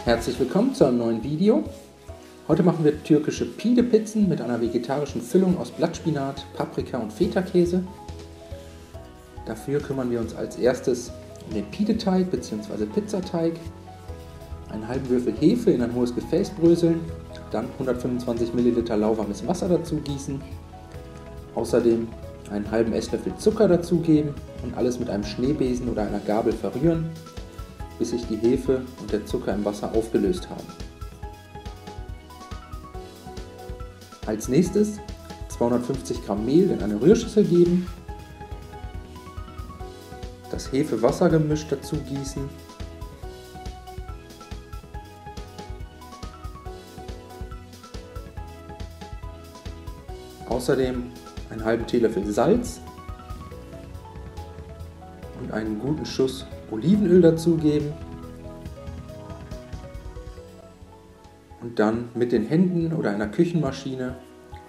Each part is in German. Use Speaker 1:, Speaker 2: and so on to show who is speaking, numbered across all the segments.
Speaker 1: Herzlich willkommen zu einem neuen Video. Heute machen wir türkische Pide-Pizzen mit einer vegetarischen Füllung aus Blattspinat, Paprika und Feta-Käse. Dafür kümmern wir uns als erstes um den Pide-Teig bzw. Pizzateig. Einen halben Würfel Hefe in ein hohes Gefäß bröseln, dann 125 ml lauwarmes Wasser dazu gießen. Außerdem einen halben Esslöffel Zucker dazugeben und alles mit einem Schneebesen oder einer Gabel verrühren, bis sich die Hefe und der Zucker im Wasser aufgelöst haben. Als nächstes 250 Gramm Mehl in eine Rührschüssel geben, das Hefe-Wasser-Gemisch dazu gießen, außerdem einen halben Teelöffel Salz und einen guten Schuss Olivenöl dazugeben und dann mit den Händen oder einer Küchenmaschine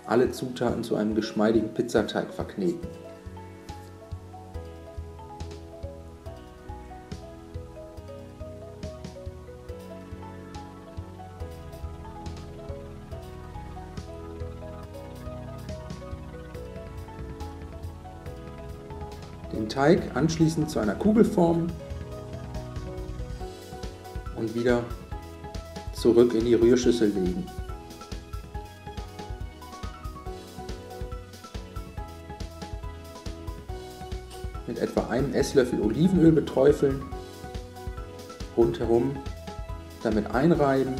Speaker 1: alle Zutaten zu einem geschmeidigen Pizzateig verkneten. Den Teig anschließend zu einer Kugel formen und wieder zurück in die Rührschüssel legen. Mit etwa einem Esslöffel Olivenöl beträufeln, rundherum damit einreiben .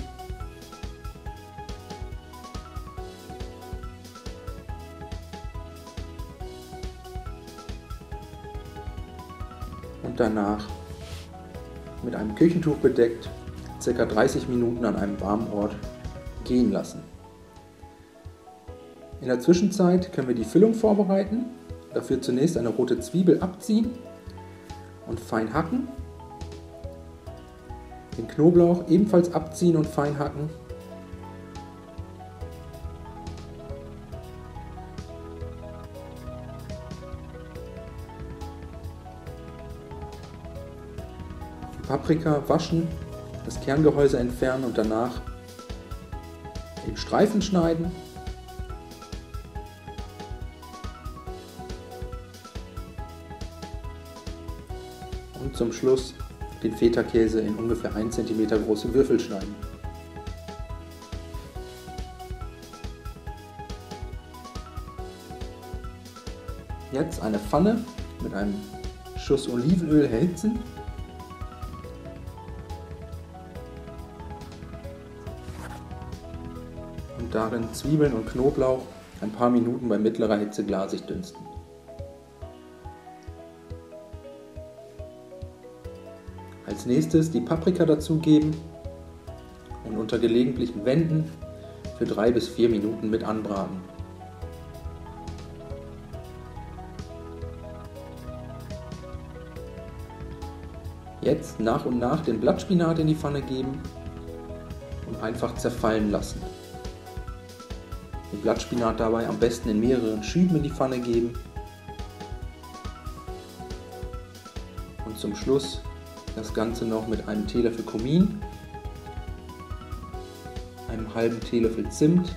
Speaker 1: Und danach mit einem Küchentuch bedeckt ca. 30 Minuten an einem warmen Ort gehen lassen. In der Zwischenzeit können wir die Füllung vorbereiten. Dafür zunächst eine rote Zwiebel abziehen und fein hacken. Den Knoblauch ebenfalls abziehen und fein hacken. Paprika waschen, das Kerngehäuse entfernen und danach in Streifen schneiden. Und zum Schluss den Feta-Käse in ungefähr 1 cm große Würfel schneiden. Jetzt eine Pfanne mit einem Schuss Olivenöl erhitzen. Und darin Zwiebeln und Knoblauch ein paar Minuten bei mittlerer Hitze glasig dünsten. Als nächstes die Paprika dazugeben und unter gelegentlichen Wenden für 3 bis 4 Minuten mit anbraten. Jetzt nach und nach den Blattspinat in die Pfanne geben und einfach zerfallen lassen. Den Blattspinat dabei am besten in mehreren Schüben in die Pfanne geben und zum Schluss das Ganze noch mit einem Teelöffel Kumin, einem halben Teelöffel Zimt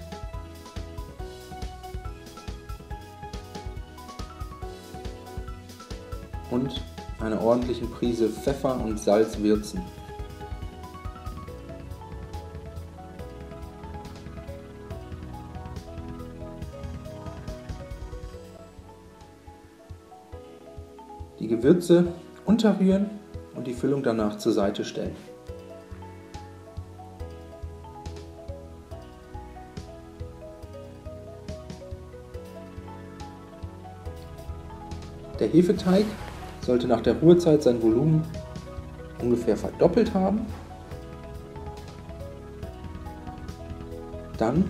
Speaker 1: und einer ordentlichen Prise Pfeffer und Salz würzen. Die Gewürze unterrühren und die Füllung danach zur Seite stellen. Der Hefeteig sollte nach der Ruhezeit sein Volumen ungefähr verdoppelt haben. Dann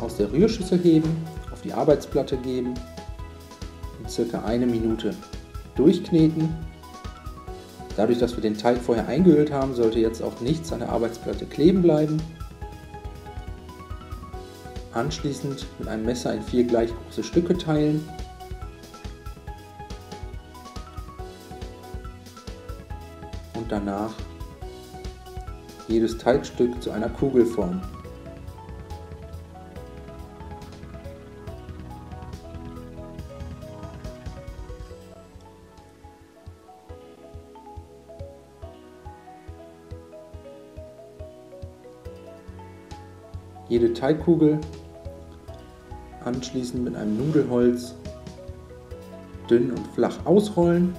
Speaker 1: aus der Rührschüssel heben, auf die Arbeitsplatte geben und ca. 1 Minute durchkneten. Dadurch, dass wir den Teig vorher eingeölt haben, sollte jetzt auch nichts an der Arbeitsplatte kleben bleiben. Anschließend mit einem Messer in 4 gleich große Stücke teilen und danach jedes Teigstück zu einer Kugel formen. Jede Teigkugel anschließend mit einem Nudelholz dünn und flach ausrollen.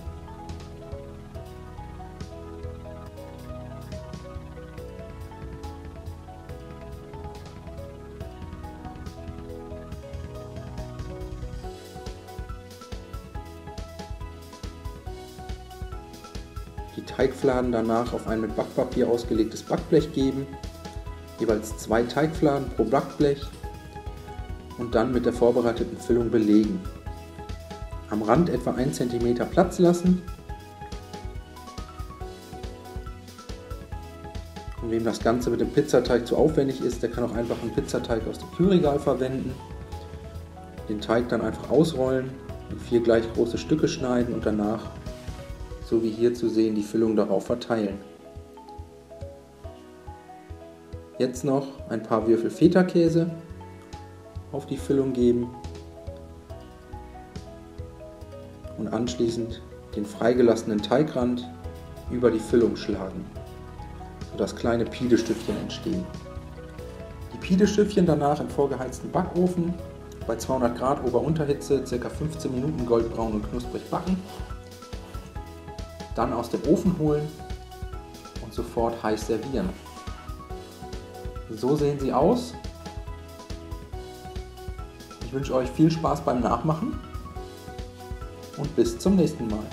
Speaker 1: Die Teigfladen danach auf ein mit Backpapier ausgelegtes Backblech geben, jeweils 2 Teigfladen pro Backblech und dann mit der vorbereiteten Füllung belegen. Am Rand etwa 1 cm Platz lassen. Und wem das Ganze mit dem Pizzateig zu aufwendig ist, der kann auch einfach einen Pizzateig aus dem Kühlregal verwenden. Den Teig dann einfach ausrollen, in 4 gleich große Stücke schneiden und danach, so wie hier zu sehen, die Füllung darauf verteilen. Jetzt noch ein paar Würfel Feta-Käse auf die Füllung geben und anschließend den freigelassenen Teigrand über die Füllung schlagen, sodass kleine Pide-Stückchen entstehen. Die Pide-Stückchen danach im vorgeheizten Backofen bei 200 Grad Ober-Unterhitze ca. 15 Minuten goldbraun und knusprig backen, dann aus dem Ofen holen und sofort heiß servieren. So sehen sie aus. Ich wünsche euch viel Spaß beim Nachmachen und bis zum nächsten Mal.